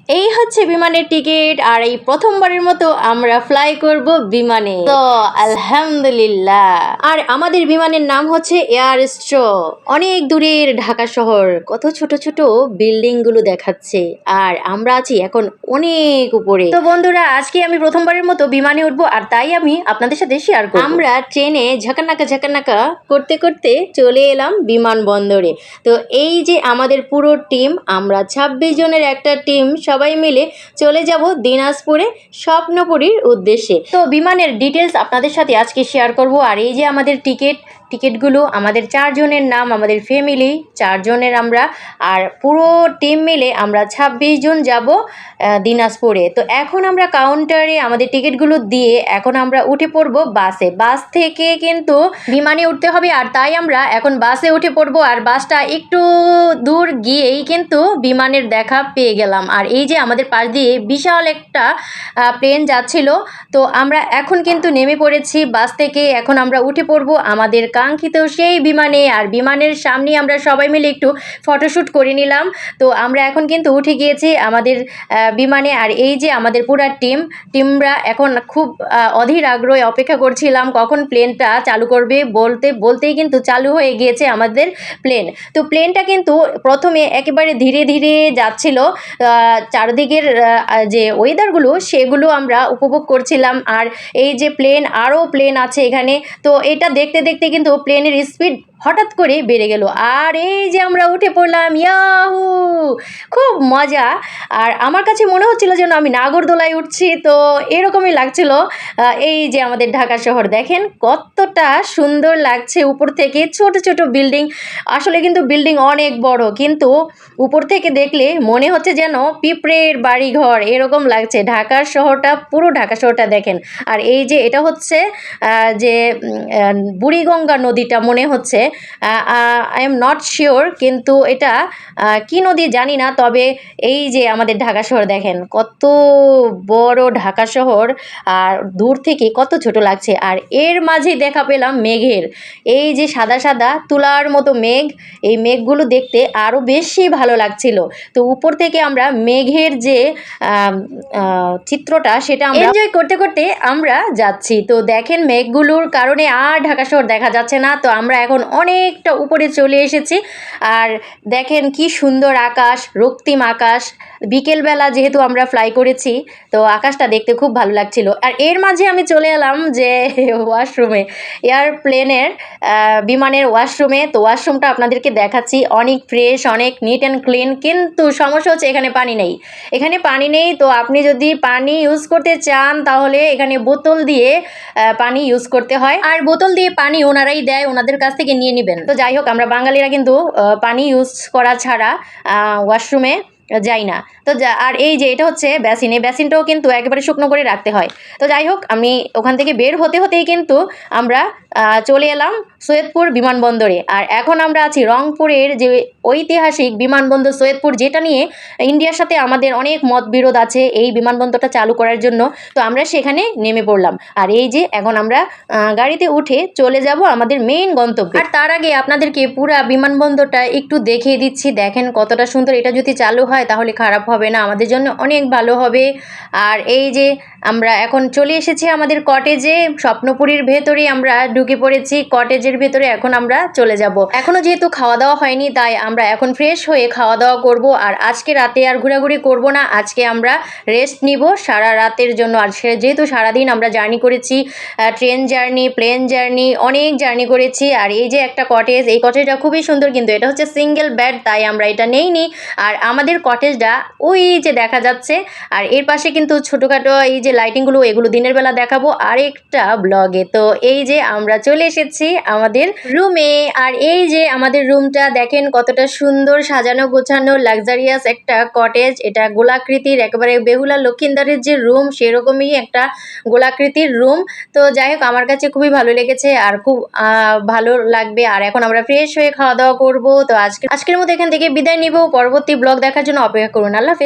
এই হচ্ছে বিমানের টিকিট আর এই প্রথমবারের মতো আমরা ফ্লাই করব বিমানে। তো আলহামদুলিল্লাহ। আর আমাদের বিমানের নাম হচ্ছে এয়ারস্ট্রো। অনেক দূরের ঢাকা শহর, কত ছোট ছোট বিল্ডিং গুলো দেখাচ্ছে আর আমরা আছি এখন অনেক উপরে। তো বন্ধুরা, আজকে আমি প্রথমবারের মতো বিমানে উঠবো আর তাই আমি আপনাদের সাথে শেয়ার করব। আমরা ট্রেনে ঝাঁকানাকা করতে করতে চলে এলাম বিমানবন্দরে। তো এই যে আমাদের পুরো টিম, আমরা 26 জনের একটা টিম, সবাই মিলে চলে যাব দিনাজপুরে স্বপ্নপুরীর উদ্দেশ্যে। তো বিমানের ডিটেলস আপনাদের সাথে আজকে শেয়ার করব। আর এই যে আমাদের টিকিটগুলো, আমাদের 4 জনের নাম, আমাদের ফ্যামিলি 4 জনের আমরা, আর পুরো টিম মিলে আমরা 26 জন যাব দিনাজপুরে। তো এখন আমরা কাউন্টারে আমাদের টিকিটগুলো দিয়ে এখন আমরা উঠে পড়ব বাসে। বাস থেকে কিন্তু বিমানে উঠতে হবে আর তাই আমরা এখন বাসে উঠে পড়বো। আর বাসটা একটু দূর গিয়েই কিন্তু বিমানের দেখা পেয়ে গেলাম। আর এই যে আমাদের পাশ দিয়ে বিশাল একটা প্লেন যাচ্ছিল। তো আমরা এখন কিন্তু নেমে পড়েছি বাস থেকে, এখন আমরা উঠে পড়বো আমাদের কাঙ্ক্ষিত সেই বিমানে। আর বিমানের সামনে আমরা সবাই মিলে একটু ফটোশ্যুট করে নিলাম। তো আমরা এখন কিন্তু উঠে গিয়েছি আমাদের বিমানে। আর এই যে আমাদের পুরা টিমরা এখন খুব অধীর আগ্রহে অপেক্ষা করছিলাম কখন প্লেনটা চালু করবে। বলতেই কিন্তু চালু হয়ে গিয়েছে আমাদের প্লেন। তো প্লেনটা কিন্তু প্রথমে একেবারে ধীরে ধীরে যাচ্ছিল, চারদিকের যে ওয়েদারগুলো সেগুলো আমরা উপভোগ করছিলাম। আর এই যে আরও প্লেন আছে এখানে। তো এটা দেখতে দেখতে কিন্তু প্লেনের স্পিড হঠাৎ করে বেড়ে গেল আর এই যে আমরা উঠে পড়লাম। ইয়াহু, খুব মজা। আর আমার কাছে মনে হচ্ছিল যেন আমি নাগরদোলায় উঠছি, তো এরকমই লাগছিল। এই যে আমাদের ঢাকা শহর দেখেন কতটা সুন্দর লাগছে উপর থেকে। ছোট ছোট বিল্ডিং, আসলে কিন্তু বিল্ডিং অনেক বড়, কিন্তু উপর থেকে দেখলে মনে হচ্ছে যেন পিঁপড়ের বাড়িঘর এরকম লাগছে। পুরো ঢাকা শহরটা দেখেন। আর এই যে এটা হচ্ছে যে বুড়িগঙ্গা নদীটা মনে হচ্ছে, আই এম নট শিওর, কিন্তু এটা কি নদী জানি না। তবে এই যে আমাদের ঢাকা শহর দেখেন কত বড় ঢাকা শহর আর দূর থেকে কত ছোট লাগছে। আর এর মাঝে দেখা পেলাম মেঘের, এই যে সাদা সাদা তুলার মতো মেঘ, এই মেঘগুলো দেখতে আরও বেশি ভালো লাগছিল। তো উপর থেকে আমরা মেঘের যে চিত্রটা সেটা আমরা এনজয় করতে করতে আমরা যাচ্ছি। তো দেখেন মেঘগুলোর কারণে আর ঢাকা শহর দেখা যাচ্ছে না। তো আমরা এখন অনেকটা উপরে চলে এসেছি আর দেখেন কি সুন্দর আকাশ, রক্তিম আকাশ। বিকেলবেলা যেহেতু আমরা ফ্লাই করেছি, তো আকাশটা দেখতে খুব ভালো লাগছিল। আর এর মাঝে আমি চলে এলাম যে ওয়াশরুমে, এয়ারপ্লেনের বিমানের ওয়াশরুমে। তো ওয়াশরুমটা আপনাদেরকে দেখাচ্ছি, অনেক ফ্রেশ, অনেক নিট অ্যান্ড ক্লিন। কিন্তু সমস্যা হচ্ছে এখানে পানি নেই। তো আপনি যদি পানি ইউজ করতে চান তাহলে এখানে বোতল দিয়ে পানি ইউজ করতে হয়। আর বোতল দিয়ে পানি ওনারাই দেয়, ওনাদের কাছ থেকে নিয়ে নেবেন। তো যাই হোক, আমরা বাঙালিরা কিন্তু পানি ইউজ করা ছাড়া ওয়াশরুমে যাই না। তো আর এই যে এটা হচ্ছে বেসিন, এই বেসিনটাও কিন্তু একেবারে শুকনো করে রাখতে হয়। তো যাই হোক, আমি ওখান থেকে বের হতেই কিন্তু আমরা চলে এলাম সৈয়দপুর বিমানবন্দরে। আর এখন আমরা আছি রংপুরের যে ঐতিহাসিক বিমানবন্দর সৈয়দপুর, যেটা নিয়ে ইন্ডিয়ার সাথে আমাদের অনেক মতবিরোধ আছে এই বিমানবন্দরটা চালু করার জন্য। তো আমরা সেখানে নেমে পড়লাম। আর এই যে এখন আমরা গাড়িতে উঠে চলে যাব আমাদের মেইন গন্তব্যে। আর তার আগে আপনাদেরকে পুরা বিমানবন্দরটা একটু দেখিয়ে দিচ্ছি। দেখেন কতটা সুন্দর। এটা যদি চালু হয় তাহলে খারাপ হবে না, আমাদের জন্য অনেক ভালো হবে। আর এই যে আমরা এখন চলে এসেছি আমাদের কটেজে, স্বপ্নপুরীর ভেতরে আমরা ঢুকে পড়েছি কটেজের ভেতরে। এখন আমরা চলে যাব। এখনো যেহেতু খাওয়া দাওয়া হয়নি, তাই আমরা এখন ফ্রেশ হয়ে খাওয়া দাওয়া করব। আর আজকে রাতে আর ঘোরাঘুরি করব না, আজকে আমরা রেস্ট নিব সারা রাতের জন্য। আর যেহেতু সারাদিন আমরা জার্নি করেছি, ট্রেন জার্নি, প্লেন জার্নি, অনেক জার্নি করেছি। আর এই যে একটা কটেজ, এই কটেজটা খুবই সুন্দর, কিন্তু এটা হচ্ছে সিঙ্গেল বেড, তাই আমরা এটা নেইনি। আর আমাদের কটেজটা ওই যে দেখা যাচ্ছে। আর এর পাশে কিন্তু ছোটোখাটো এই যে লাইটিংগুলো, এগুলো দিনের বেলা দেখাবো আরেকটা ব্লগে। তো এই যে আমরা চলে এসেছি আমাদের রুমে। আর এই যে আমাদের রুমটা দেখেন কতটা সুন্দর সাজানো গোছানো, লাক্সারিয়াস একটা কটেজ। এটা গোলাকৃতির, একেবারে বেহুলা লক্ষিন্দারের যে রুম সেরকমই একটা গোলাকৃতির রুম। তো যাই হোক, আমার কাছে খুবই ভালো লেগেছে আর খুব ভালো লাগবে। আর এখন আমরা ফ্রেশ হয়ে খাওয়া দাওয়া করবো। তো আজকের মতো এখান থেকে বিদায় নিব। পরবর্তী ব্লগ দেখার জন্য অপেক্ষা করুন। আল্লাহ হাফেজ।